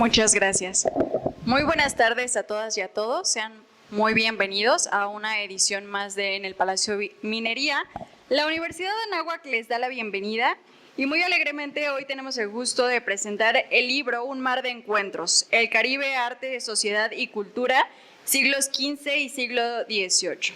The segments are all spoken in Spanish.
Muchas gracias. Muy buenas tardes a todas y a todos. Sean muy bienvenidos a una edición más de En el Palacio Minería. La Universidad de Anáhuac les da la bienvenida y muy alegremente hoy tenemos el gusto de presentar el libro Un mar de encuentros, El Caribe, arte, sociedad y cultura, siglos XV y siglo XVIII.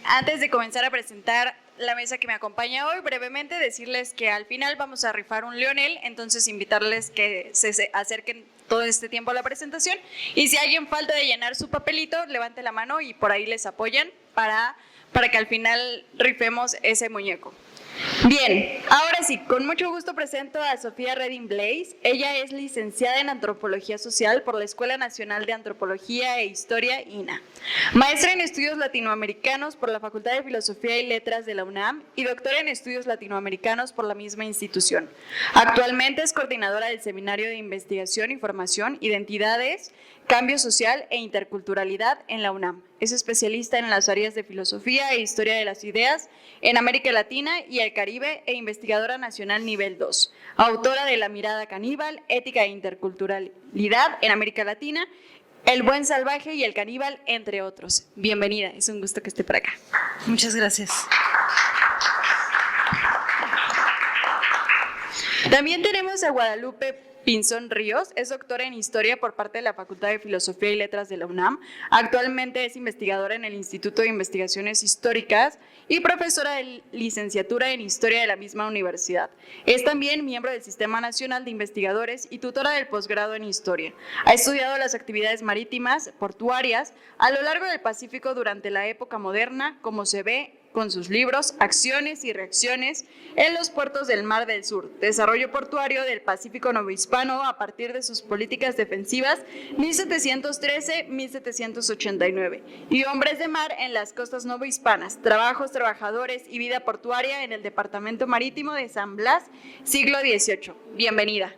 Antes de comenzar a presentar la mesa que me acompaña hoy, brevemente decirles que al final vamos a rifar un Leonel, entonces invitarles que se acerquen todo este tiempo a la presentación y si alguien falta de llenar su papelito, levante la mano y por ahí les apoyan para que al final rifemos ese muñeco. Bien, ahora sí, con mucho gusto presento a Sofía Redding Blaze. Ella es licenciada en Antropología Social por la Escuela Nacional de Antropología e Historia, INA, maestra en Estudios Latinoamericanos por la Facultad de Filosofía y Letras de la UNAM y doctora en Estudios Latinoamericanos por la misma institución. Actualmente es coordinadora del Seminario de Investigación y Formación, Identidades, Cambio Social e Interculturalidad en la UNAM. Es especialista en las áreas de Filosofía e Historia de las Ideas en América Latina y el Caribe e investigadora nacional nivel 2. Autora de La mirada caníbal, Ética e Interculturalidad en América Latina, El buen salvaje y el caníbal, entre otros. Bienvenida, es un gusto que esté por acá. Muchas gracias. También tenemos a Guadalupe Pinzón Ríos, es doctora en Historia por parte de la Facultad de Filosofía y Letras de la UNAM. Actualmente es investigadora en el Instituto de Investigaciones Históricas y profesora de licenciatura en Historia de la misma universidad. Es también miembro del Sistema Nacional de Investigadores y tutora del posgrado en Historia. Ha estudiado las actividades marítimas, portuarias, a lo largo del Pacífico durante la época moderna, como se ve con sus libros Acciones y Reacciones en los puertos del Mar del Sur, desarrollo portuario del Pacífico novohispano a partir de sus políticas defensivas 1713-1789 y Hombres de Mar en las costas novohispanas, trabajos, trabajadores y vida portuaria en el Departamento Marítimo de San Blas, siglo XVIII. Bienvenida.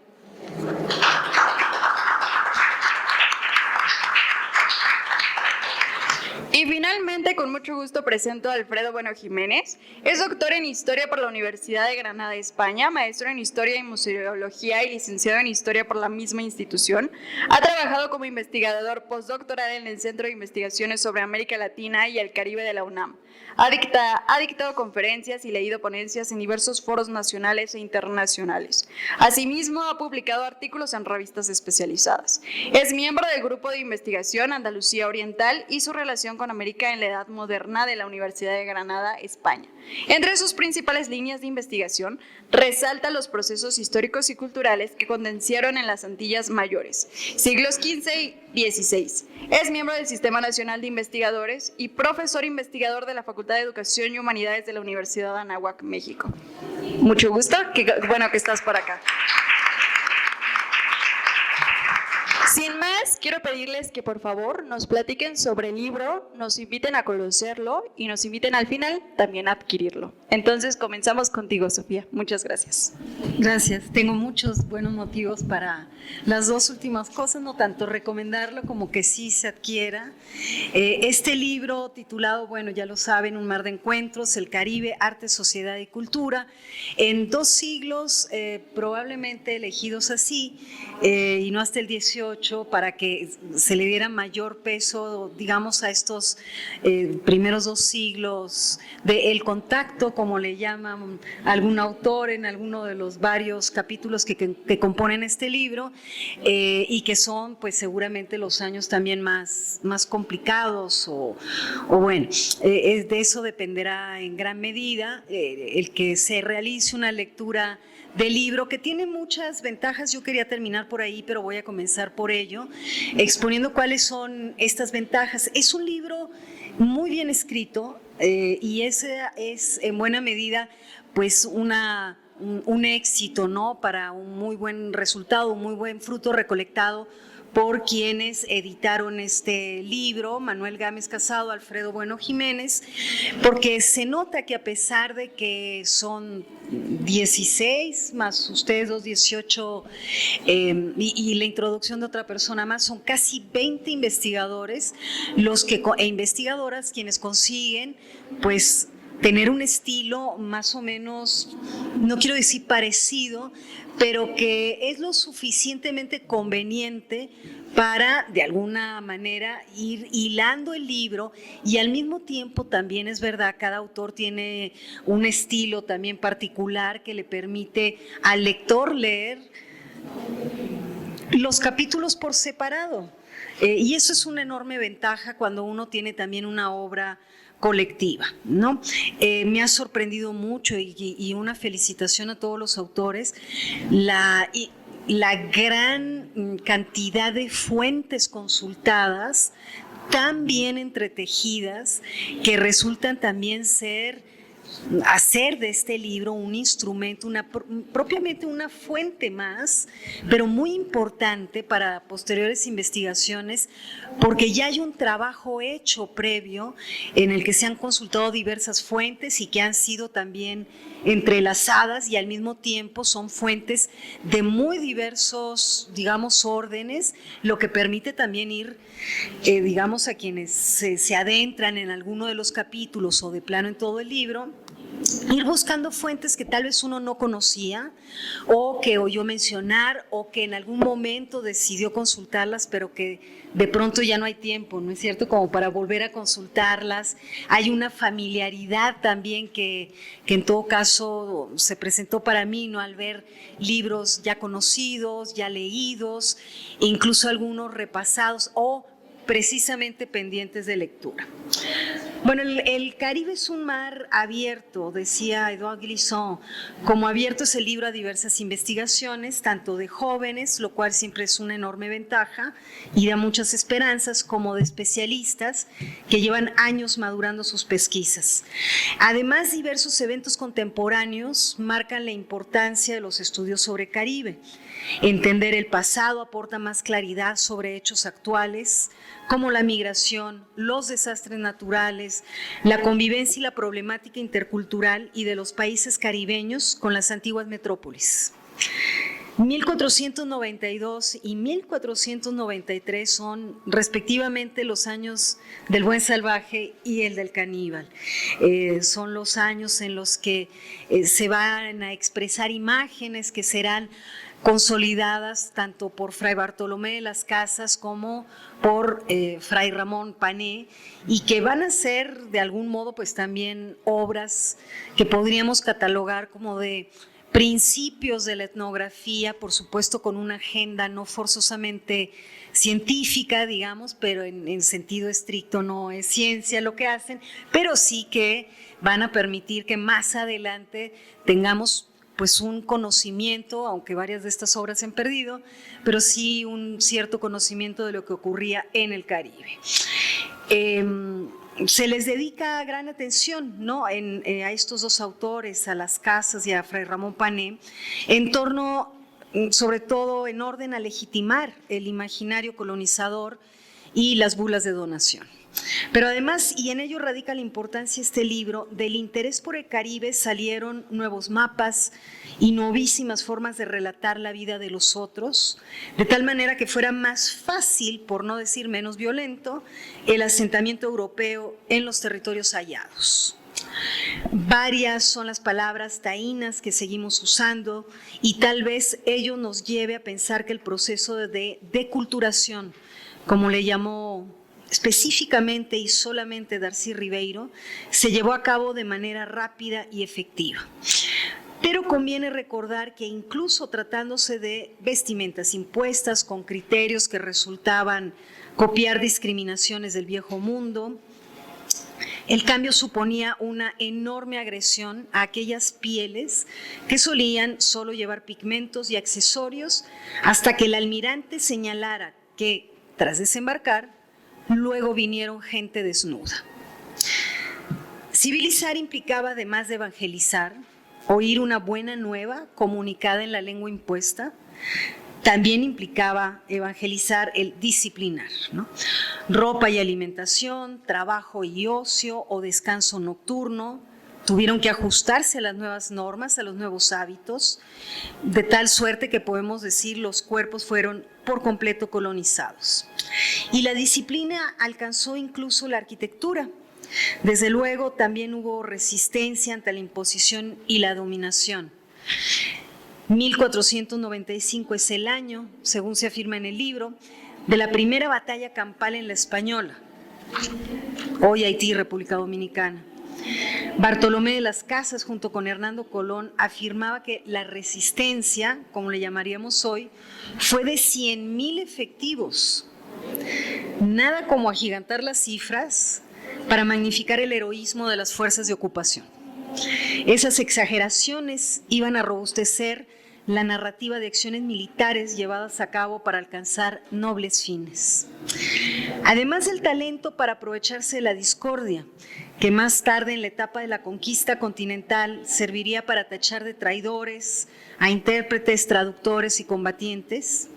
Y finalmente, con mucho gusto presento a Alfredo Bueno Jiménez. Es doctor en Historia por la Universidad de Granada, España, maestro en Historia y Museología y licenciado en Historia por la misma institución. Ha trabajado como investigador postdoctoral en el Centro de Investigaciones sobre América Latina y el Caribe de la UNAM. Ha dictado conferencias y leído ponencias en diversos foros nacionales e internacionales. Asimismo, ha publicado artículos en revistas especializadas. Es miembro del Grupo de Investigación Andalucía Oriental y su relación con América en la Edad Moderna de la Universidad de Granada, España. Entre sus principales líneas de investigación, resalta los procesos históricos y culturales que condensaron en las Antillas Mayores, siglos XV y XVI. Es miembro del Sistema Nacional de Investigadores y profesor investigador de la Facultad de Educación y Humanidades de la Universidad de Anáhuac, México. Mucho gusto, bueno que estás por acá. Sin más, quiero pedirles que por favor nos platiquen sobre el libro, nos inviten a conocerlo y nos inviten al final también a adquirirlo. Entonces comenzamos contigo, Sofía. Muchas gracias. Gracias. Tengo muchos buenos motivos para las dos últimas cosas, no tanto recomendarlo como que sí se adquiera. Este libro titulado, bueno, ya lo saben, Un mar de encuentros, El Caribe, arte, sociedad y cultura, en 2 siglos probablemente elegidos así y no hasta el 18, para que se le diera mayor peso, digamos, a estos primeros 2 siglos del contacto, como le llaman algún autor en alguno de los varios capítulos que componen este libro, y que son pues seguramente los años también más complicados o bueno, de eso dependerá en gran medida el que se realice una lectura del libro, que tiene muchas ventajas. Yo quería terminar por ahí, pero voy a comenzar por ello, exponiendo cuáles son estas ventajas. Es un libro muy bien escrito y ese es en buena medida pues un éxito, ¿no?, para un muy buen resultado, un muy buen fruto recolectado por quienes editaron este libro, Manuel Gámez Casado, Alfredo Bueno Jiménez, porque se nota que a pesar de que son 16 más ustedes dos 18 y la introducción de otra persona más, son casi 20 investigadores e investigadoras quienes consiguen pues tener un estilo más o menos, no quiero decir parecido, pero que es lo suficientemente conveniente para, de alguna manera, ir hilando el libro, y al mismo tiempo también es verdad, cada autor tiene un estilo también particular que le permite al lector leer los capítulos por separado. Y eso es una enorme ventaja cuando uno tiene también una obra colectiva, ¿no? Me ha sorprendido mucho y una felicitación a todos los autores, la gran cantidad de fuentes consultadas, tan bien entretejidas, que resultan también hacer de este libro un instrumento, propiamente una fuente más, pero muy importante para posteriores investigaciones, porque ya hay un trabajo hecho previo en el que se han consultado diversas fuentes y que han sido también entrelazadas, y al mismo tiempo son fuentes de muy diversos, digamos, órdenes, lo que permite también ir, digamos, a quienes se adentran en alguno de los capítulos o de plano en todo el libro, ir buscando fuentes que tal vez uno no conocía o que oyó mencionar o que en algún momento decidió consultarlas, pero que de pronto ya no hay tiempo, ¿no es cierto?, como para volver a consultarlas. Hay una familiaridad también que en todo caso se presentó para mí, ¿no?, al ver libros ya conocidos, ya leídos, e incluso algunos repasados o precisamente pendientes de lectura. Bueno, el Caribe es un mar abierto, decía Edouard Glissant. Como abierto es el libro a diversas investigaciones, tanto de jóvenes, lo cual siempre es una enorme ventaja y da muchas esperanzas, como de especialistas que llevan años madurando sus pesquisas. Además, diversos eventos contemporáneos marcan la importancia de los estudios sobre Caribe. Entender el pasado aporta más claridad sobre hechos actuales, como la migración, los desastres naturales, la convivencia y la problemática intercultural y de los países caribeños con las antiguas metrópolis. 1492 y 1493 son respectivamente los años del buen salvaje y el del caníbal. Son los años en los que se van a expresar imágenes que serán consolidadas tanto por Fray Bartolomé de las Casas como por Fray Ramón Pané, y que van a ser de algún modo pues también obras que podríamos catalogar como de principios de la etnografía, por supuesto con una agenda no forzosamente científica, digamos, pero en sentido estricto no es ciencia lo que hacen, pero sí que van a permitir que más adelante tengamos pues un conocimiento, aunque varias de estas obras se han perdido, pero sí un cierto conocimiento de lo que ocurría en el Caribe. Se les dedica gran atención, ¿no?, a estos dos autores, a Las Casas y a Fray Ramón Pané, en torno, sobre todo, en orden a legitimar el imaginario colonizador y las bulas de donación. Pero además, y en ello radica la importancia de este libro, del interés por el Caribe salieron nuevos mapas y novísimas formas de relatar la vida de los otros, de tal manera que fuera más fácil, por no decir menos violento, el asentamiento europeo en los territorios hallados. Varias son las palabras taínas que seguimos usando, y tal vez ello nos lleve a pensar que el proceso de deculturación, como le llamó específicamente y solamente Darcy Ribeiro, se llevó a cabo de manera rápida y efectiva. Pero conviene recordar que incluso tratándose de vestimentas impuestas con criterios que resultaban copiar discriminaciones del viejo mundo, el cambio suponía una enorme agresión a aquellas pieles que solían solo llevar pigmentos y accesorios, hasta que el almirante señalara que, tras desembarcar, luego vinieron gente desnuda. Civilizar implicaba, además de evangelizar, oír una buena nueva comunicada en la lengua impuesta. También implicaba evangelizar el disciplinar, ¿no? Ropa y alimentación, trabajo y ocio o descanso nocturno tuvieron que ajustarse a las nuevas normas, a los nuevos hábitos, de tal suerte que podemos decir los cuerpos fueron por completo colonizados. Y la disciplina alcanzó incluso la arquitectura. Desde luego, también hubo resistencia ante la imposición y la dominación. 1495 es el año, según se afirma en el libro, de la primera batalla campal en la Española, hoy Haití, República Dominicana. Bartolomé de las Casas, junto con Hernando Colón, afirmaba que la resistencia, como le llamaríamos hoy, fue de 100,000 efectivos. Nada como agigantar las cifras para magnificar el heroísmo de las fuerzas de ocupación. Esas exageraciones iban a robustecer la narrativa de acciones militares llevadas a cabo para alcanzar nobles fines. Además del talento para aprovecharse de la discordia, que más tarde en la etapa de la conquista continental serviría para tachar de traidores a intérpretes, traductores y combatientes,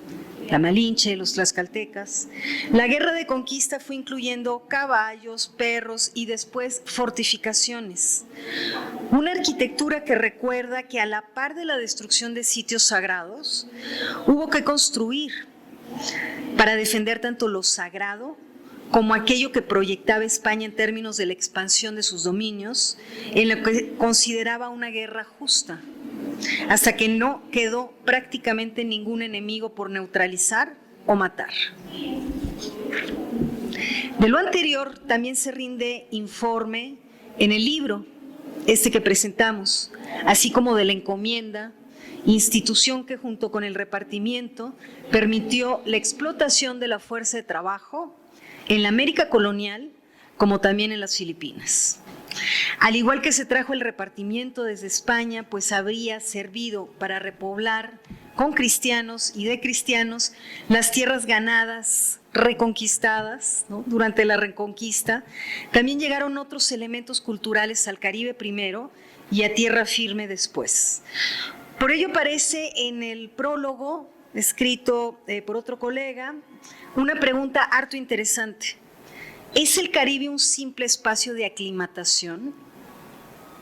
la Malinche, los tlaxcaltecas. La guerra de conquista fue incluyendo caballos, perros y después fortificaciones. Una arquitectura que recuerda que a la par de la destrucción de sitios sagrados, hubo que construir para defender tanto lo sagrado como aquello que proyectaba España en términos de la expansión de sus dominios, en lo que consideraba una guerra justa, hasta que no quedó prácticamente ningún enemigo por neutralizar o matar. De lo anterior también se rinde informe en el libro que presentamos, así como de la encomienda, institución que junto con el repartimiento permitió la explotación de la fuerza de trabajo en la América colonial como también en las Filipinas. Al igual que se trajo el repartimiento desde España, pues habría servido para repoblar con cristianos y de cristianos las tierras ganadas, reconquistadas, ¿no? Durante la Reconquista. También llegaron otros elementos culturales al Caribe primero y a tierra firme después. Por ello aparece en el prólogo, escrito por otro colega, una pregunta harto interesante. ¿Es el Caribe un simple espacio de aclimatación?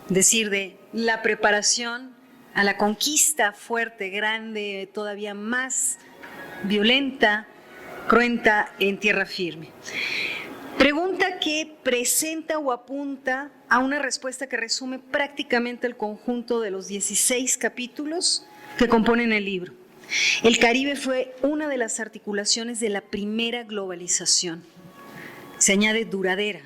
Es decir, de la preparación a la conquista fuerte, grande, todavía más violenta, cruenta en tierra firme. Pregunta que presenta o apunta a una respuesta que resume prácticamente el conjunto de los 16 capítulos que componen el libro. El Caribe fue una de las articulaciones de la primera globalización. Se añade duradera.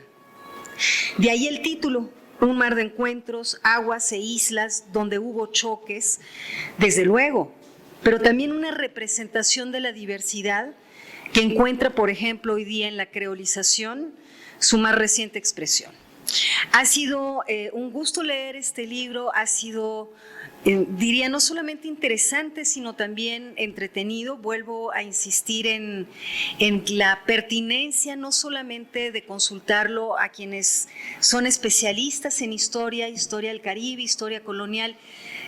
De ahí el título, un mar de encuentros, aguas e islas donde hubo choques, desde luego, pero también una representación de la diversidad que encuentra, por ejemplo, hoy día en la creolización su más reciente expresión. Ha sido un gusto leer este libro, ha sido, diría, no solamente interesante, sino también entretenido. Vuelvo a insistir en la pertinencia no solamente de consultarlo a quienes son especialistas en historia del Caribe, historia colonial,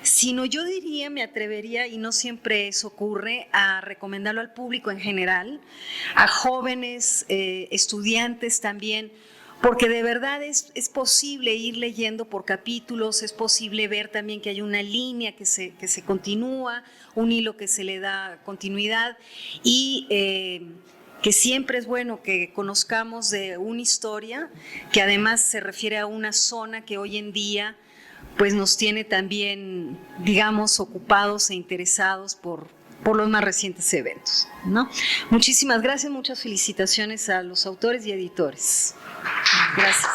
sino yo diría, me atrevería, y no siempre eso ocurre, a recomendarlo al público en general, a jóvenes, estudiantes también, porque de verdad es posible ir leyendo por capítulos, es posible ver también que hay una línea que se continúa, un hilo que se le da continuidad y que siempre es bueno que conozcamos de una historia que además se refiere a una zona que hoy en día pues nos tiene también, digamos, ocupados e interesados por los más recientes eventos, ¿no? Muchísimas gracias, muchas felicitaciones a los autores y editores. Gracias.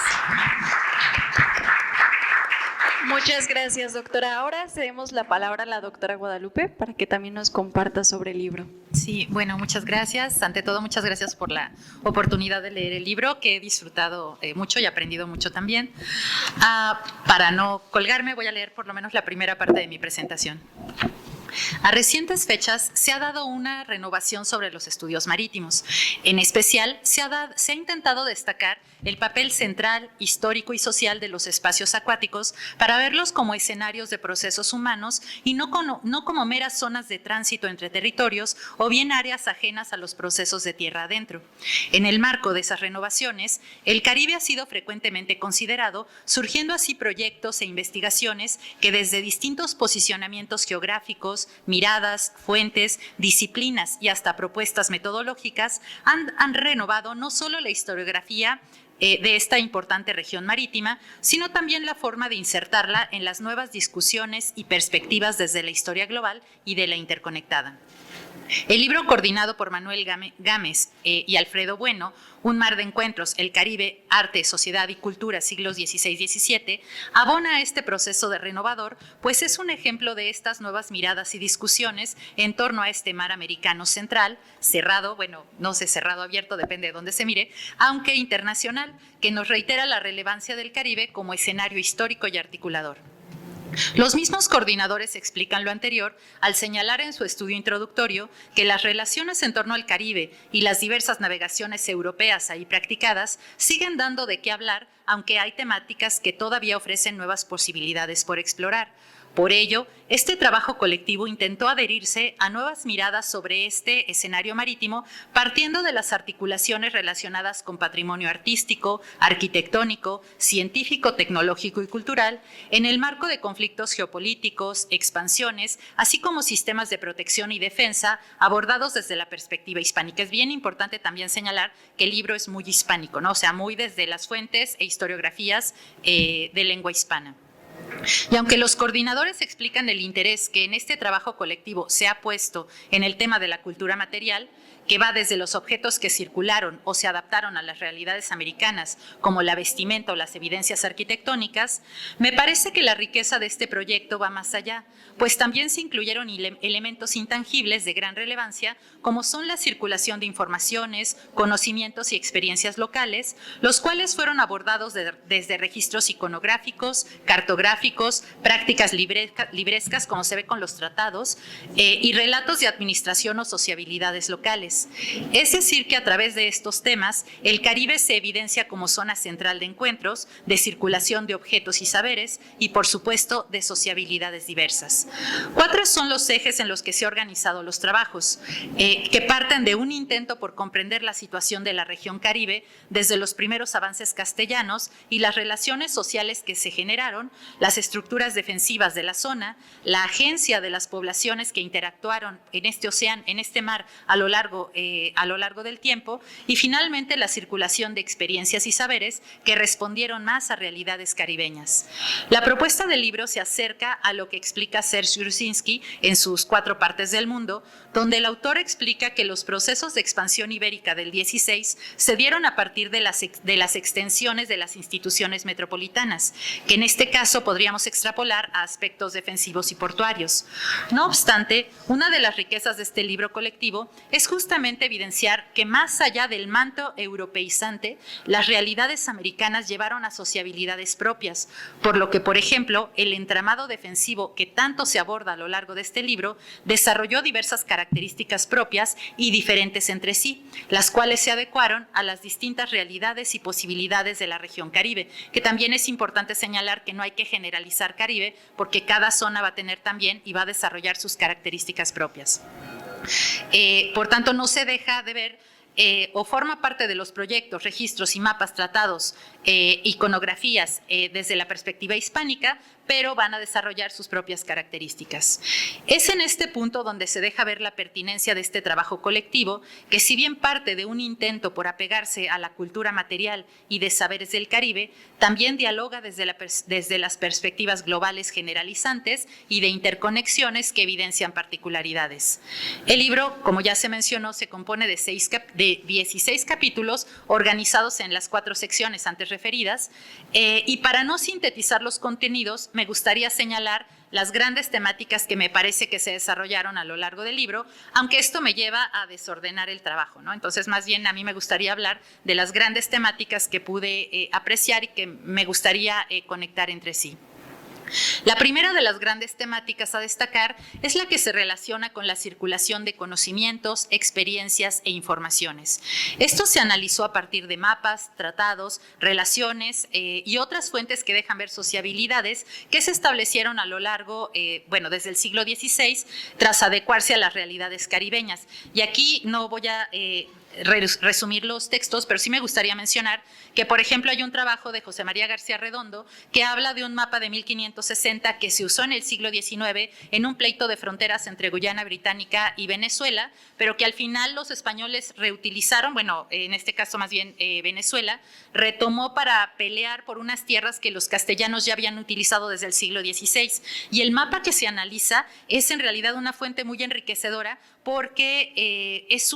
Muchas gracias, doctora. Ahora cedemos la palabra a la doctora Guadalupe para que también nos comparta sobre el libro. Sí, bueno, muchas gracias. Ante todo, muchas gracias por la oportunidad de leer el libro, que he disfrutado mucho y aprendido mucho también. Para no colgarme, voy a leer por lo menos la primera parte de mi presentación. A recientes fechas se ha dado una renovación sobre los estudios marítimos. En especial, se ha intentado destacar el papel central, histórico y social de los espacios acuáticos para verlos como escenarios de procesos humanos y no como meras zonas de tránsito entre territorios o bien áreas ajenas a los procesos de tierra adentro. En el marco de esas renovaciones, el Caribe ha sido frecuentemente considerado, surgiendo así proyectos e investigaciones que desde distintos posicionamientos geográficos, tiempos, miradas, fuentes, disciplinas y hasta propuestas metodológicas han renovado no solo la historiografía de esta importante región marítima, sino también la forma de insertarla en las nuevas discusiones y perspectivas desde la historia global y de la interconectada. El libro, coordinado por Manuel Gámez y Alfredo Bueno, Un mar de encuentros, el Caribe, arte, sociedad y cultura, siglos XVI-XVII, abona a este proceso de renovador, pues es un ejemplo de estas nuevas miradas y discusiones en torno a este mar americano central, cerrado, bueno, no sé, cerrado, abierto, depende de dónde se mire, aunque internacional, que nos reitera la relevancia del Caribe como escenario histórico y articulador. Los mismos coordinadores explican lo anterior al señalar en su estudio introductorio que las relaciones en torno al Caribe y las diversas navegaciones europeas ahí practicadas siguen dando de qué hablar, aunque hay temáticas que todavía ofrecen nuevas posibilidades por explorar. Por ello, este trabajo colectivo intentó adherirse a nuevas miradas sobre este escenario marítimo, partiendo de las articulaciones relacionadas con patrimonio artístico, arquitectónico, científico, tecnológico y cultural, en el marco de conflictos geopolíticos, expansiones, así como sistemas de protección y defensa abordados desde la perspectiva hispánica. Es bien importante también señalar que el libro es muy hispánico, ¿no? O sea, muy desde las fuentes e historiografías de lengua hispana. Y aunque los coordinadores explican el interés que en este trabajo colectivo se ha puesto en el tema de la cultura material, que va desde los objetos que circularon o se adaptaron a las realidades americanas, como la vestimenta o las evidencias arquitectónicas, me parece que la riqueza de este proyecto va más allá, pues también se incluyeron elementos intangibles de gran relevancia, como son la circulación de informaciones, conocimientos y experiencias locales, los cuales fueron abordados desde registros iconográficos, cartográficos, prácticas librescas, como se ve con los tratados, y relatos de administración o sociabilidades locales. Es decir, que a través de estos temas, el Caribe se evidencia como zona central de encuentros, de circulación de objetos y saberes y, por supuesto, de sociabilidades diversas. 4 son los ejes en los que se han organizado los trabajos, que parten de un intento por comprender la situación de la región Caribe desde los primeros avances castellanos y las relaciones sociales que se generaron, las estructuras defensivas de la zona, la agencia de las poblaciones que interactuaron en este océano, en este mar a lo largo del tiempo, y finalmente la circulación de experiencias y saberes que respondieron más a realidades caribeñas. La propuesta del libro se acerca a lo que explica Serge Grushinsky en sus 4 partes del mundo, donde el autor explica que los procesos de expansión ibérica del 16 se dieron a partir de las extensiones de las instituciones metropolitanas, que en este caso podríamos extrapolar a aspectos defensivos y portuarios. No obstante, una de las riquezas de este libro colectivo es justamente evidenciar que más allá del manto europeizante, las realidades americanas llevaron a sociabilidades propias, por lo que, por ejemplo, el entramado defensivo que tanto se aborda a lo largo de este libro desarrolló diversas características propias y diferentes entre sí, las cuales se adecuaron a las distintas realidades y posibilidades de la región Caribe, que también es importante señalar que no hay que generalizar Caribe, porque cada zona va a tener también y va a desarrollar sus características propias. Por tanto, no se deja de ver o forma parte de los proyectos, registros y mapas tratados, iconografías desde la perspectiva hispánica, pero van a desarrollar sus propias características. Es en este punto donde se deja ver la pertinencia de este trabajo colectivo, que si bien parte de un intento por apegarse a la cultura material y de saberes del Caribe, también dialoga desde las perspectivas globales generalizantes y de interconexiones que evidencian particularidades. El libro, como ya se mencionó, se compone de 16 capítulos organizados en las 4 secciones antes referidas, y para no sintetizar los contenidos, me gustaría señalar las grandes temáticas que me parece que se desarrollaron a lo largo del libro, aunque esto me lleva a desordenar el trabajo, ¿no? Entonces, más bien a mí me gustaría hablar de las grandes temáticas que pude apreciar y que me gustaría conectar entre sí. La primera de las grandes temáticas a destacar es la que se relaciona con la circulación de conocimientos, experiencias e informaciones. Esto se analizó a partir de mapas, tratados, relaciones y otras fuentes que dejan ver sociabilidades que se establecieron a lo largo, desde el siglo XVI, tras adecuarse a las realidades caribeñas. Y aquí no voy a resumir los textos, pero sí me gustaría mencionar que, por ejemplo, hay un trabajo de José María García Redondo que habla de un mapa de 1500 1560 que se usó en el siglo XIX en un pleito de fronteras entre Guyana Británica y Venezuela, pero que al final los españoles reutilizaron, bueno, en este caso más bien Venezuela, retomó para pelear por unas tierras que los castellanos ya habían utilizado desde el siglo XVI. Y el mapa que se analiza es en realidad una fuente muy enriquecedora porque es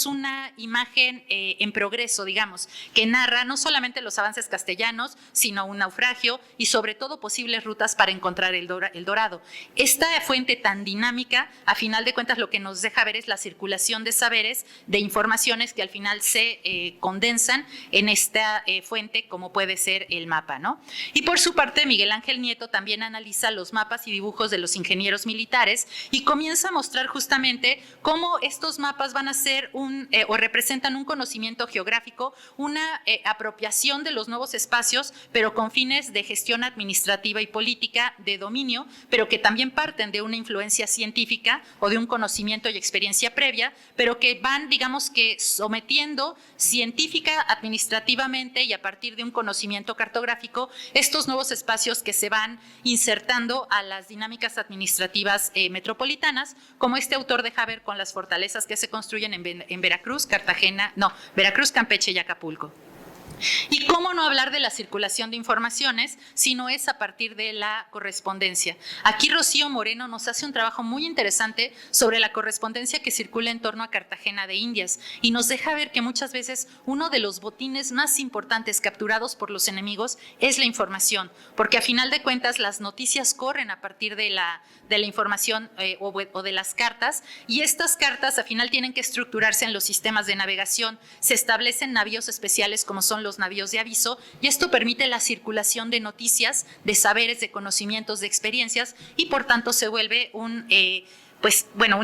una imagen en progreso, digamos, que narra no solamente los avances castellanos, sino un naufragio y sobre todo posibles rutas para encontrar el Dorado. Esta fuente tan dinámica, a final de cuentas, lo que nos deja ver es la circulación de saberes, de informaciones que al final se condensan en esta fuente, como puede ser el mapa, ¿no? Y por su parte, Miguel Ángel Nieto también analiza los mapas y dibujos de los ingenieros militares y comienza a mostrar justamente cómo estos mapas van a ser o representan un conocimiento geográfico, una apropiación de los nuevos espacios, pero con fines de gestión administrativa y política de dominio, pero que también parten de una influencia científica o de un conocimiento y experiencia previa, pero que van, digamos que, sometiendo científica, administrativamente y a partir de un conocimiento cartográfico estos nuevos espacios que se van insertando a las dinámicas administrativas metropolitanas, como este autor deja ver con las fortalezas que se construyen en Veracruz, Veracruz, Campeche y Acapulco. Y cómo no hablar de la circulación de informaciones, si no es a partir de la correspondencia. Aquí Rocío Moreno nos hace un trabajo muy interesante sobre la correspondencia que circula en torno a Cartagena de Indias y nos deja ver que muchas veces uno de los botines más importantes capturados por los enemigos es la información, porque a final de cuentas las noticias corren a partir de la información o de las cartas, y estas cartas al final tienen que estructurarse en los sistemas de navegación. Se establecen navíos especiales como son los navíos de aviso, y esto permite la circulación de noticias, de saberes, de conocimientos, de experiencias, y por tanto se vuelve una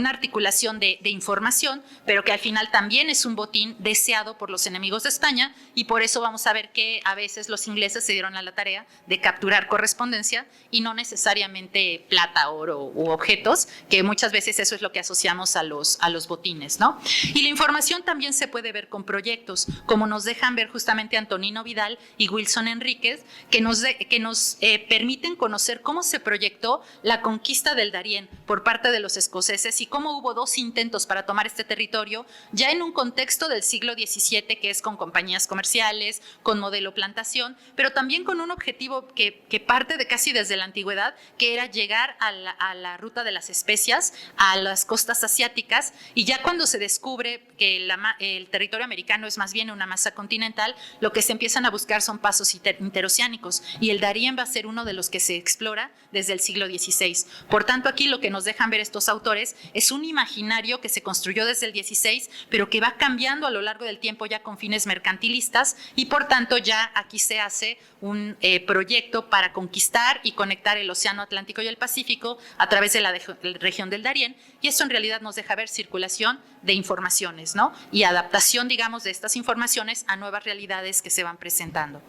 articulación de información, pero que al final también es un botín deseado por los enemigos de España, y por eso vamos a ver que a veces los ingleses se dieron a la tarea de capturar correspondencia y no necesariamente plata, oro u objetos, que muchas veces eso es lo que asociamos a los botines, ¿no? Y la información también se puede ver con proyectos, como nos dejan ver justamente Antonino Vidal y Wilson Enríquez, que nos permiten conocer cómo se proyectó la conquista del Darién por parte de los escoceses y cómo hubo dos intentos para tomar este territorio ya en un contexto del siglo XVII, que es con compañías comerciales, con modelo plantación, pero también con un objetivo que parte de casi desde la antigüedad, que era llegar a la ruta de las especias, a las costas asiáticas, y ya cuando se descubre que el territorio americano es más bien una masa continental, lo que se empiezan a buscar son pasos interoceánicos, y el Darién va a ser uno de los que se explora desde el siglo XVI. Por tanto, aquí lo que nos dejan ver estos autores es un imaginario que se construyó desde el XVI, pero que va cambiando a lo largo del tiempo ya con fines mercantilistas, y por tanto ya aquí se hace un proyecto para conquistar y conectar el Océano Atlántico y el Pacífico a través de la región del Darién, y esto en realidad nos deja ver circulación de informaciones, ¿no? Y adaptación, digamos, de estas informaciones a nuevas realidades que se van presentando.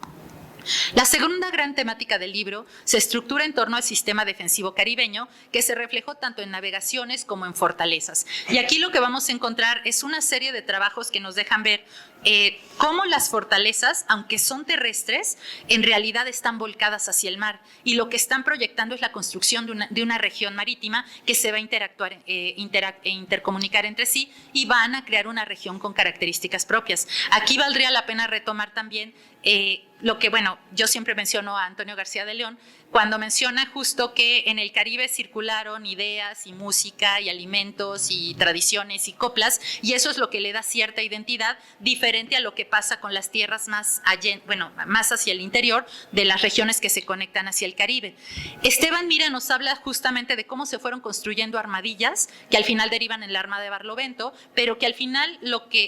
La segunda gran temática del libro se estructura en torno al sistema defensivo caribeño, que se reflejó tanto en navegaciones como en fortalezas. Y aquí lo que vamos a encontrar es una serie de trabajos que nos dejan ver cómo las fortalezas, aunque son terrestres, en realidad están volcadas hacia el mar, y lo que están proyectando es la construcción de una región marítima que se va a intercomunicar entre sí, y van a crear una región con características propias. Aquí valdría la pena retomar también lo que, yo siempre menciono a Antonio García de León, cuando menciona justo que en el Caribe circularon ideas y música y alimentos y tradiciones y coplas, y eso es lo que le da cierta identidad diferente a lo que pasa con las tierras más hacia el interior de las regiones que se conectan hacia el Caribe. Esteban Mira nos habla justamente de cómo se fueron construyendo armadillas que al final derivan en la Armada de Barlovento, pero que al final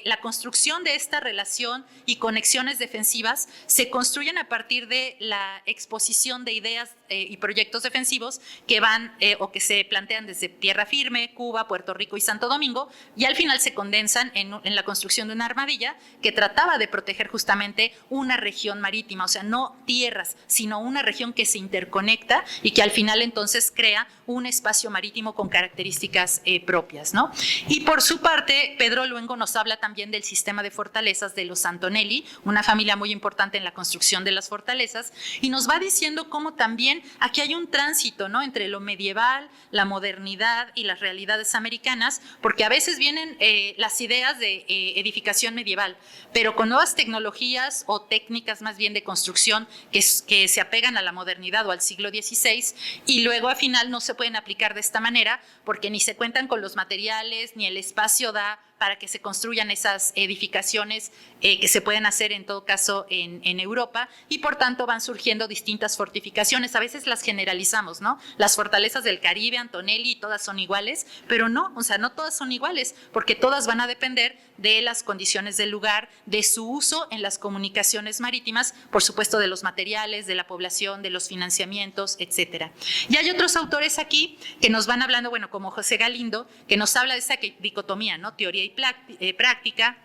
la construcción de esta relación y conexiones defensivas se construyen a partir de la exposición de ideas y proyectos defensivos que van o que se plantean desde tierra firme, Cuba, Puerto Rico y Santo Domingo, y al final se condensan en la construcción de una armadilla que trataba de proteger justamente una región marítima, o sea, no tierras, sino una región que se interconecta y que al final entonces crea un espacio marítimo con características propias, ¿no? Y por su parte, Pedro Luengo nos habla también del sistema de fortalezas de los Antonelli, una familia muy importante en la construcción de las fortalezas, y nos va diciendo cómo también también aquí hay un tránsito, ¿no?, entre lo medieval, la modernidad y las realidades americanas, porque a veces vienen las ideas de edificación medieval, pero con nuevas tecnologías o técnicas más bien de construcción que se apegan a la modernidad o al siglo XVI, y luego al final no se pueden aplicar de esta manera porque ni se cuentan con los materiales, ni el espacio da para que se construyan esas edificaciones que se pueden hacer en todo caso en Europa, y por tanto van surgiendo distintas fortificaciones. A veces las generalizamos, ¿no? Las fortalezas del Caribe, Antonelli, todas son iguales, pero no, o sea, no todas son iguales, porque todas van a depender de las condiciones del lugar, de su uso en las comunicaciones marítimas, por supuesto de los materiales, de la población, de los financiamientos, etcétera. Y hay otros autores aquí que nos van hablando, bueno, como José Galindo, que nos habla de esa dicotomía, ¿no?, teoría y práctica.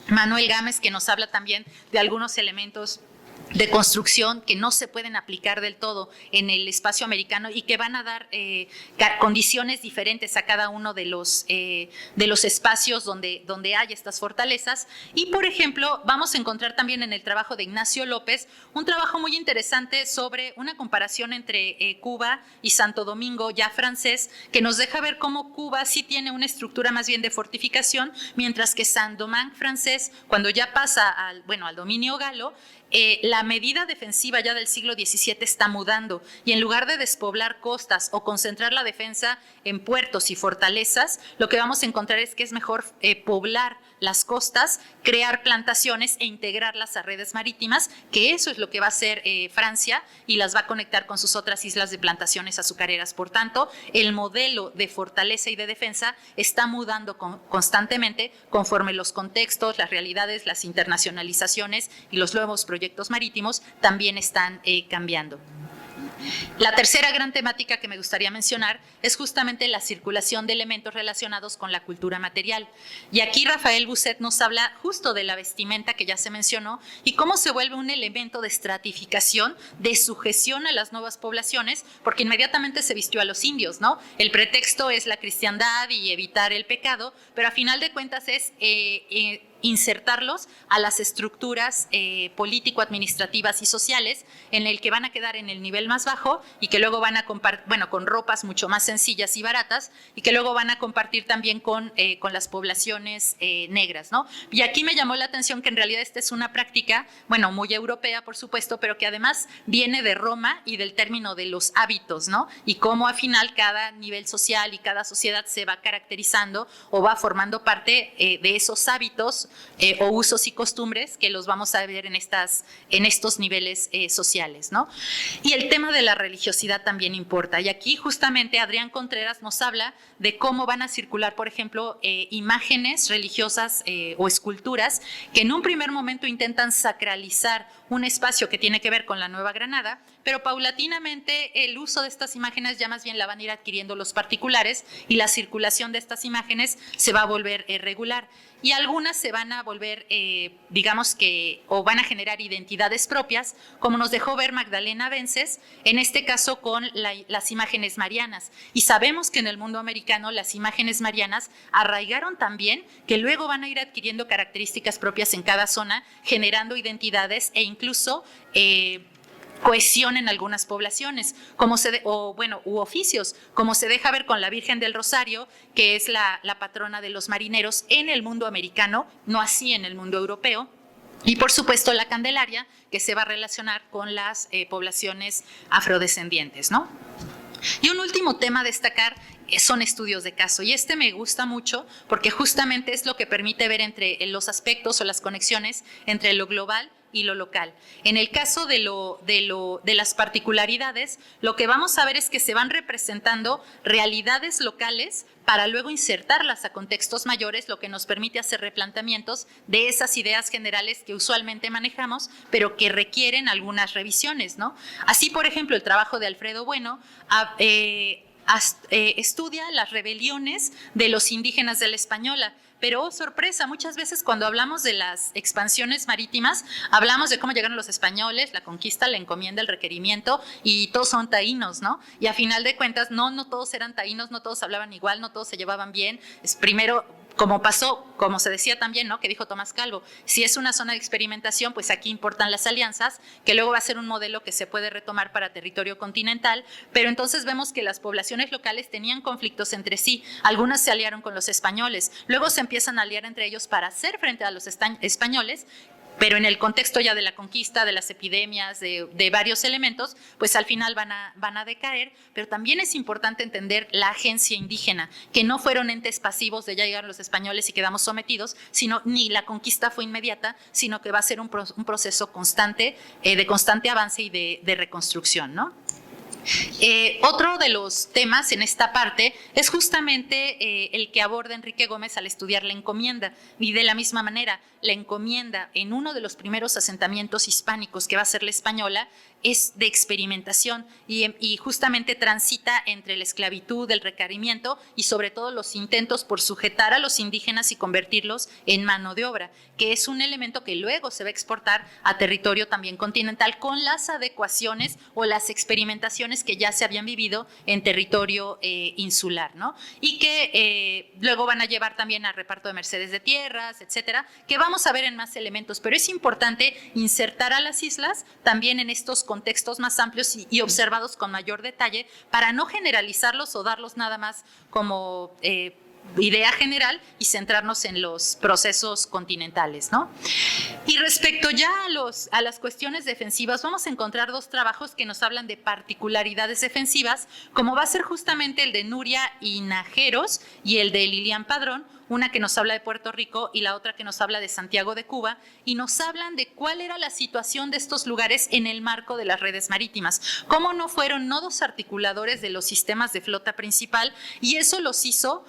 Manuel Gámez, que nos habla también de algunos elementos de construcción que no se pueden aplicar del todo en el espacio americano y que van a dar condiciones diferentes a cada uno de los espacios donde hay estas fortalezas. Y, por ejemplo, vamos a encontrar también en el trabajo de Ignacio López un trabajo muy interesante sobre una comparación entre Cuba y Santo Domingo, ya francés, que nos deja ver cómo Cuba sí tiene una estructura más bien de fortificación, mientras que Saint-Domingue francés, cuando ya pasa al dominio galo, la medida defensiva ya del siglo XVII está mudando, y en lugar de despoblar costas o concentrar la defensa en puertos y fortalezas, lo que vamos a encontrar es que es mejor poblar las costas, crear plantaciones e integrarlas a redes marítimas, que eso es lo que va a hacer Francia, y las va a conectar con sus otras islas de plantaciones azucareras. Por tanto, el modelo de fortaleza y de defensa está mudando constantemente conforme los contextos, las realidades, las internacionalizaciones y los nuevos proyectos marítimos también están cambiando. La tercera gran temática que me gustaría mencionar es justamente la circulación de elementos relacionados con la cultura material. Y aquí Rafael Busset nos habla justo de la vestimenta que ya se mencionó y cómo se vuelve un elemento de estratificación, de sujeción a las nuevas poblaciones, porque inmediatamente se vistió a los indios, ¿no? El pretexto es la cristiandad y evitar el pecado, pero a final de cuentas es insertarlos a las estructuras político-administrativas y sociales, en el que van a quedar en el nivel más bajo y que luego van a compartir, con ropas mucho más sencillas y baratas, y que luego van a compartir también con las poblaciones negras, ¿no? Y aquí me llamó la atención que en realidad esta es una práctica, muy europea, por supuesto, pero que además viene de Roma y del término de los hábitos, ¿no? Y cómo al final cada nivel social y cada sociedad se va caracterizando o va formando parte de esos hábitos o usos y costumbres que los vamos a ver en estos niveles sociales, ¿no? Y el tema de la religiosidad también importa. Y aquí justamente Adrián Contreras nos habla de cómo van a circular, por ejemplo, imágenes religiosas o esculturas que en un primer momento intentan sacralizar un espacio que tiene que ver con la Nueva Granada, pero paulatinamente el uso de estas imágenes ya más bien la van a ir adquiriendo los particulares, y la circulación de estas imágenes se va a volver regular. Y algunas se van a volver, o van a generar identidades propias, como nos dejó ver Magdalena Vences, en este caso con las imágenes marianas. Y sabemos que en el mundo americano las imágenes marianas arraigaron también, que luego van a ir adquiriendo características propias en cada zona, generando identidades e incluso cohesión en algunas poblaciones, u oficios, como se deja ver con la Virgen del Rosario, que es la patrona de los marineros en el mundo americano, no así en el mundo europeo. Y por supuesto la Candelaria, que se va a relacionar con las poblaciones afrodescendientes, ¿no? Y un último tema a destacar son estudios de caso, y este me gusta mucho porque justamente es lo que permite ver entre los aspectos o las conexiones entre lo global y lo local. En el caso de las particularidades, lo que vamos a ver es que se van representando realidades locales para luego insertarlas a contextos mayores, lo que nos permite hacer replanteamientos de esas ideas generales que usualmente manejamos, pero que requieren algunas revisiones, ¿no? Así, por ejemplo, el trabajo de Alfredo Bueno estudia las rebeliones de los indígenas de la Española. Pero, oh, sorpresa, muchas veces cuando hablamos de las expansiones marítimas, hablamos de cómo llegaron los españoles, la conquista, la encomienda, el requerimiento, y todos son taínos, ¿no? Y a final de cuentas, no todos eran taínos, no todos hablaban igual, no todos se llevaban bien. Primero como pasó, como se decía también, ¿no? Que dijo Tomás Calvo, si es una zona de experimentación, pues aquí importan las alianzas, que luego va a ser un modelo que se puede retomar para territorio continental, pero entonces vemos que las poblaciones locales tenían conflictos entre sí, algunas se aliaron con los españoles, luego se empiezan a aliar entre ellos para hacer frente a los españoles, pero en el contexto ya de la conquista, de las epidemias, de varios elementos, pues al final van a decaer, pero también es importante entender la agencia indígena, que no fueron entes pasivos de ya llegar los españoles y quedamos sometidos, sino ni la conquista fue inmediata, sino que va a ser un proceso constante, de constante avance y de reconstrucción, ¿no? Otro de los temas en esta parte es justamente el que aborda Enrique Gómez al estudiar la encomienda, y de la misma manera la encomienda en uno de los primeros asentamientos hispánicos que va a ser la española es de experimentación y justamente transita entre la esclavitud, el requerimiento y sobre todo los intentos por sujetar a los indígenas y convertirlos en mano de obra, que es un elemento que luego se va a exportar a territorio también continental con las adecuaciones o las experimentaciones que ya se habían vivido en territorio insular, ¿no? Y que luego van a llevar también al reparto de mercedes de tierras, etcétera, que vamos a ver en más elementos, pero es importante insertar a las islas también en estos contextos más amplios y observados con mayor detalle para no generalizarlos o darlos nada más como idea general y centrarnos en los procesos continentales, ¿no? Y respecto ya a las cuestiones defensivas, vamos a encontrar dos trabajos que nos hablan de particularidades defensivas, como va a ser justamente el de Nuria Hinajeros y el de Lilian Padrón, una que nos habla de Puerto Rico y la otra que nos habla de Santiago de Cuba, y nos hablan de cuál era la situación de estos lugares en el marco de las redes marítimas, cómo no fueron nodos articuladores de los sistemas de flota principal, y eso los hizo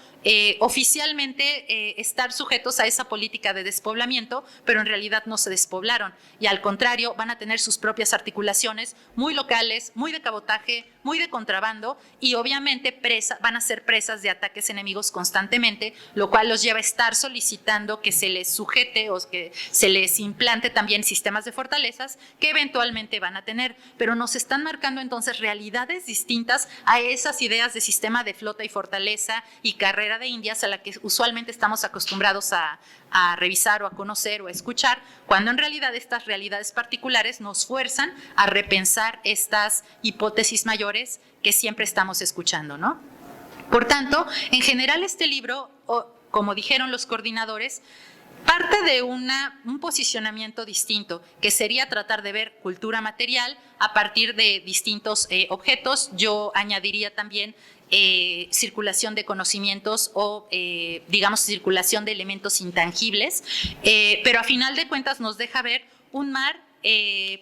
oficialmente estar sujetos a esa política de despoblamiento, pero en realidad no se despoblaron, y al contrario van a tener sus propias articulaciones muy locales, muy de cabotaje, muy de contrabando, y obviamente van a ser presas de ataques enemigos constantemente, lo cual los lleva a estar solicitando que se les sujete o que se les implante también sistemas de fortalezas que eventualmente van a tener, pero nos están marcando entonces realidades distintas a esas ideas de sistema de flota y fortaleza y carrera de indias a la que usualmente estamos acostumbrados a revisar o a conocer o a escuchar, cuando en realidad estas realidades particulares nos fuerzan a repensar estas hipótesis mayores que siempre estamos escuchando, ¿no? Por tanto, en general este libro, como dijeron los coordinadores, parte de un posicionamiento distinto, que sería tratar de ver cultura material a partir de distintos objetos. Yo añadiría también circulación de conocimientos o, digamos, circulación de elementos intangibles, pero a final de cuentas nos deja ver un mar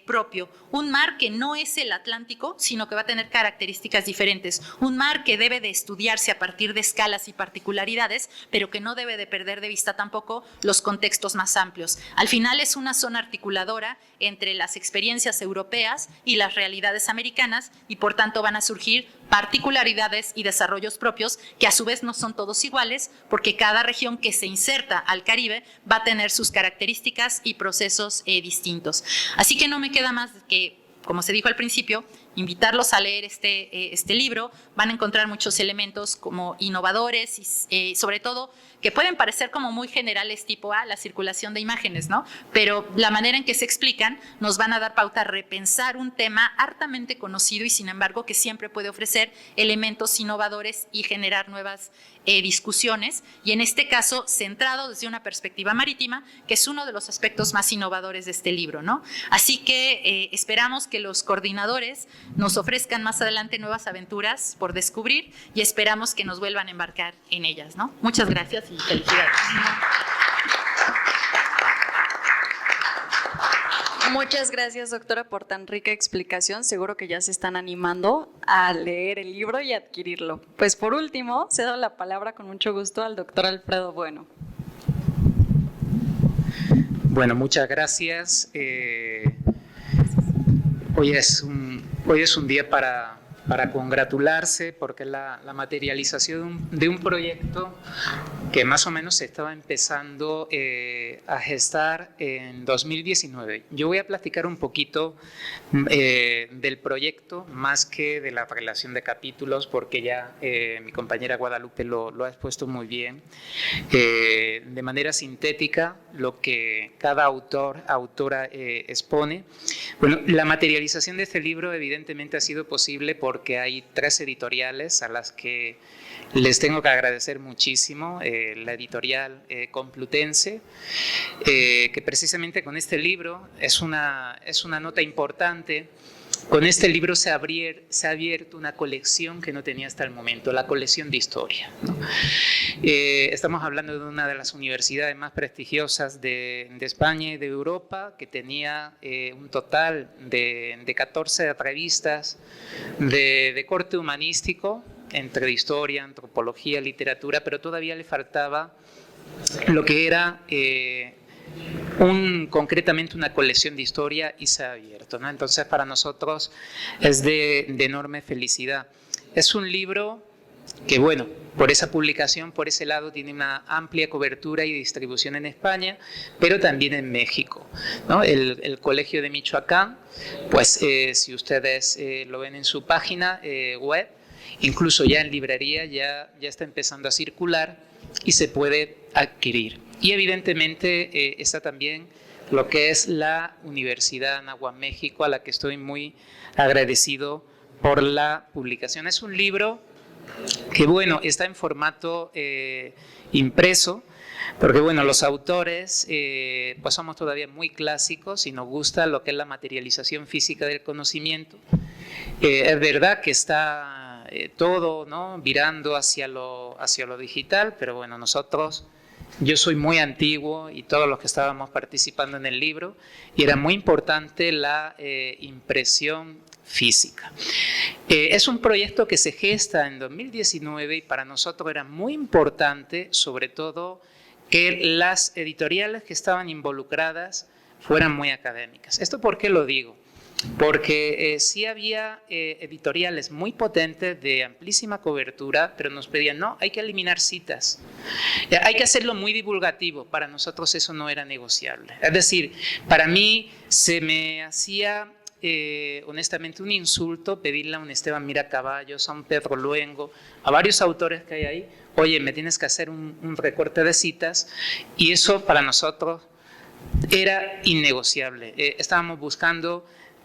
propio, un mar que no es el Atlántico, sino que va a tener características diferentes, un mar que debe de estudiarse a partir de escalas y particularidades, pero que no debe de perder de vista tampoco los contextos más amplios. Al final es una zona articuladora entre las experiencias europeas y las realidades americanas, y por tanto van a surgir particularidades y desarrollos propios que a su vez no son todos iguales, porque cada región que se inserta al Caribe va a tener sus características y procesos distintos. Así que no me queda más que, como se dijo al principio, invitarlos a leer este libro. Van a encontrar muchos elementos como innovadores y sobre todo que pueden parecer como muy generales, tipo la circulación de imágenes, ¿no? Pero la manera en que se explican nos van a dar pauta a repensar un tema hartamente conocido y sin embargo que siempre puede ofrecer elementos innovadores y generar nuevas discusiones, y en este caso centrado desde una perspectiva marítima, que es uno de los aspectos más innovadores de este libro, ¿no? Así que esperamos que los coordinadores nos ofrezcan más adelante nuevas aventuras por descubrir y esperamos que nos vuelvan a embarcar en ellas, ¿no? Muchas gracias y felicidades. Muchas gracias, doctora, por tan rica explicación. Seguro que ya se están animando a leer el libro y adquirirlo. Pues por último, cedo la palabra con mucho gusto al doctor Alfredo Bueno. Bueno, muchas gracias. Hoy es un día para para congratularse porque la materialización de un proyecto que más o menos se estaba empezando a gestar en 2019. Yo voy a platicar un poquito del proyecto más que de la relación de capítulos, porque ya mi compañera Guadalupe lo ha expuesto muy bien, de manera sintética, lo que cada autora expone. Bueno, la materialización de este libro evidentemente ha sido posible porque hay 3 editoriales a las que les tengo que agradecer muchísimo. La editorial Complutense, que precisamente con este libro es una nota importante. Con este libro se ha abierto una colección que no tenía hasta el momento, la colección de historia, ¿no? Estamos hablando de una de las universidades más prestigiosas de España y de Europa, que tenía un total de 14 revistas de corte humanístico, entre historia, antropología, literatura, pero todavía le faltaba lo que era concretamente una colección de historia, y se ha abierto, ¿no? Entonces para nosotros es de enorme felicidad. Es un libro que, bueno, por esa publicación, por ese lado, tiene una amplia cobertura y distribución en España, pero también en México, ¿no? El Colegio de Michoacán, pues si ustedes lo ven en su página web, incluso ya en librería ya está empezando a circular y se puede adquirir. Y evidentemente está también lo que es la Universidad Anáhuac México, a la que estoy muy agradecido por la publicación. Es un libro que, bueno, está en formato impreso, porque, bueno, los autores pues somos todavía muy clásicos y nos gusta lo que es la materialización física del conocimiento. Es verdad que está todo, ¿no?, virando hacia lo digital, pero bueno, yo soy muy antiguo y todos los que estábamos participando en el libro, y era muy importante la impresión física. Es un proyecto que se gesta en 2019 y para nosotros era muy importante, sobre todo, que las editoriales que estaban involucradas fueran muy académicas. ¿Esto por qué lo digo? Porque sí había editoriales muy potentes de amplísima cobertura, pero nos pedían, no, hay que eliminar citas, hay que hacerlo muy divulgativo. Para nosotros eso no era negociable. Es decir, para mí se me hacía honestamente un insulto pedirle a un Esteban Miracaballos, a un Pedro Luengo, a varios autores que hay ahí, oye, me tienes que hacer un recorte de citas, y eso para nosotros era innegociable. Estábamos buscando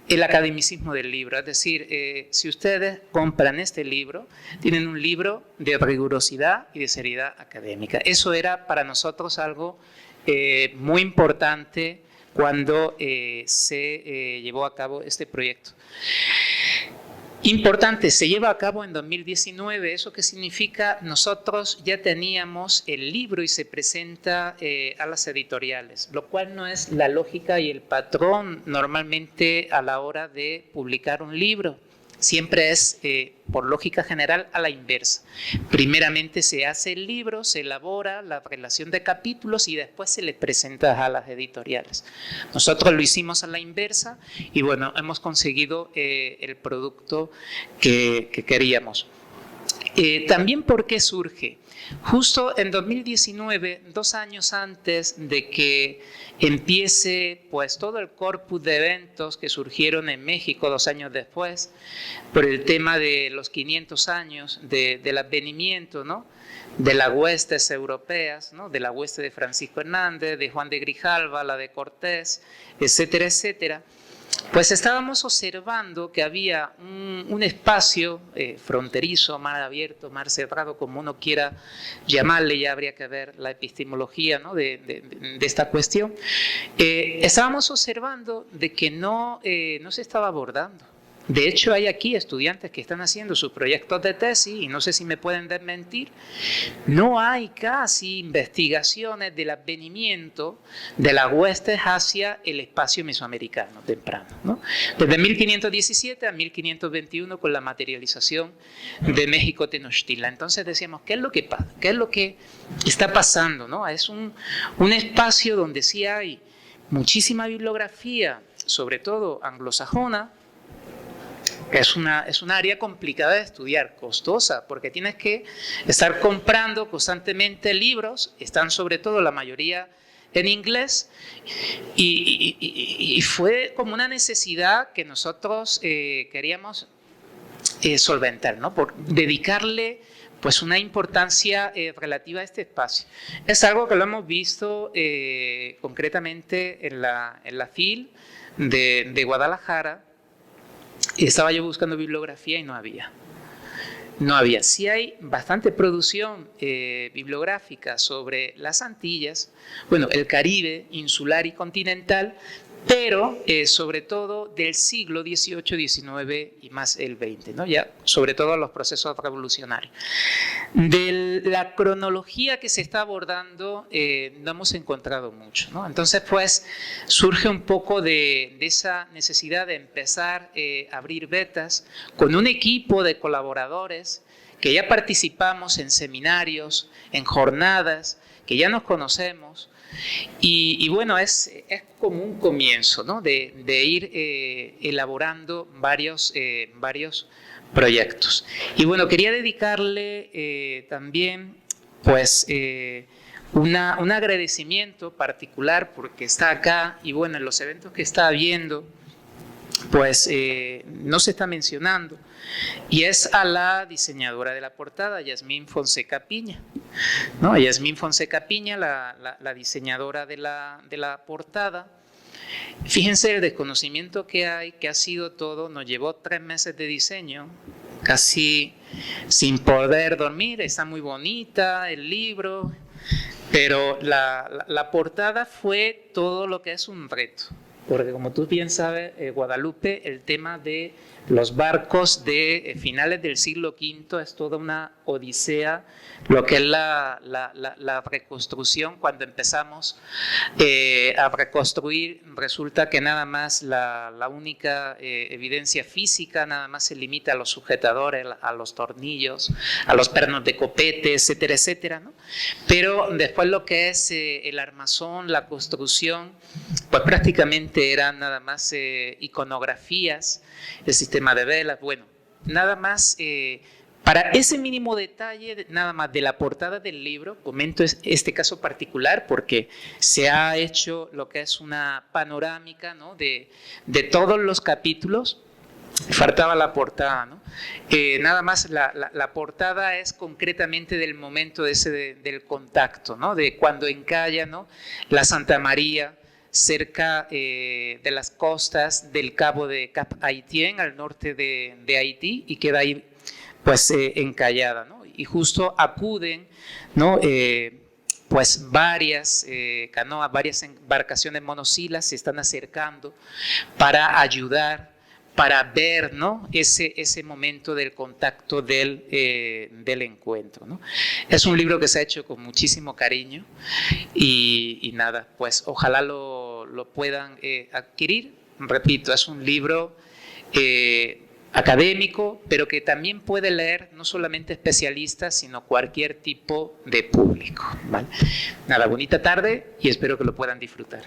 el academicismo del libro, es decir, si ustedes compran este libro, tienen un libro de rigurosidad y de seriedad académica. Eso era para nosotros algo muy importante cuando se llevó a cabo este proyecto. Importante, se lleva a cabo en 2019, ¿eso qué significa? Nosotros ya teníamos el libro y se presenta a las editoriales, lo cual no es la lógica y el patrón normalmente a la hora de publicar un libro. Siempre es, por lógica general, a la inversa. Primeramente se hace el libro, se elabora la relación de capítulos y después se les presenta a las editoriales. Nosotros lo hicimos a la inversa y, bueno, hemos conseguido el producto que queríamos. También, ¿por qué surge? Justo en 2019, 2 años antes de que empiece pues todo el corpus de eventos que surgieron en México 2 años después, por el tema de los 500 años del advenimiento, ¿no?, de las huestes europeas, ¿no?, de la hueste de Francisco Hernández, de Juan de Grijalva, la de Cortés, etcétera, etcétera. Pues estábamos observando que había un espacio fronterizo, mar abierto, mar cerrado, como uno quiera llamarle, ya habría que ver la epistemología, ¿no?, de esta cuestión. Estábamos observando de que no se estaba abordando. De hecho, hay aquí estudiantes que están haciendo sus proyectos de tesis y no sé si me pueden desmentir. No hay casi investigaciones del advenimiento de las huestes hacia el espacio mesoamericano temprano, ¿no? Desde 1517 a 1521 con la materialización de México Tenochtitlan. Entonces decíamos, ¿qué es lo que pasa? ¿Qué es lo que está pasando, ¿no? Es un espacio donde sí hay muchísima bibliografía, sobre todo anglosajona, es un área complicada de estudiar, costosa, porque tienes que estar comprando constantemente libros, están sobre todo la mayoría en inglés, y fue como una necesidad que nosotros queríamos solventar, ¿no? Por dedicarle pues una importancia relativa a este espacio. Es algo que lo hemos visto concretamente en la FIL de Guadalajara. Estaba yo buscando bibliografía y no había. No había. Sí hay bastante producción bibliográfica sobre las Antillas, bueno, el Caribe insular y continental, pero sobre todo del siglo XVIII, XIX y más el XX, ¿no? Ya sobre todo los procesos revolucionarios. De la cronología que se está abordando no hemos encontrado mucho, ¿no? Entonces, pues, surge un poco de esa necesidad de empezar a abrir vetas con un equipo de colaboradores que ya participamos en seminarios, en jornadas, que ya nos conocemos. Y bueno, es como un comienzo, ¿no? de ir elaborando varios proyectos. Y bueno, quería dedicarle también pues un agradecimiento particular porque está acá y bueno, en los eventos que está habiendo pues no se está mencionando, y es a la diseñadora de la portada, Yasmín Fonseca Piña, ¿no? Yasmín Fonseca Piña, la diseñadora de la portada. Fíjense el desconocimiento que hay, que ha sido todo, nos llevó 3 meses de diseño, casi sin poder dormir, está muy bonita el libro, pero la portada fue todo lo que es un reto. Porque como tú bien sabes, Guadalupe, el tema de los barcos de finales del siglo V es toda una odisea, lo que es la reconstrucción. Cuando empezamos a reconstruir, resulta que nada más la única evidencia física nada más se limita a los sujetadores, a los tornillos, a los pernos de copete, etcétera, etcétera, ¿no? Pero después lo que es el armazón, la construcción, pues prácticamente eran nada más iconografías, el sistema de velas, bueno, nada más. Para ese mínimo detalle, nada más de la portada del libro, comento este caso particular porque se ha hecho lo que es una panorámica, ¿no? de todos los capítulos. Faltaba la portada, ¿no? Nada más la portada es concretamente del momento del contacto, ¿no? De cuando encalla, ¿no? La Santa María cerca de las costas del cabo de Cap Haitien, al norte de Haití, y queda ahí pues encallada, ¿no? Y justo acuden, ¿no? Pues varias canoas, varias embarcaciones monosilas se están acercando para ayudar, para ver, ¿no? ese momento del contacto del encuentro, ¿no? Es un libro que se ha hecho con muchísimo cariño y nada, pues ojalá lo puedan adquirir. Repito, es un libro académico, pero que también puede leer no solamente especialistas, sino cualquier tipo de público, ¿vale? Nada, bonita tarde y espero que lo puedan disfrutar.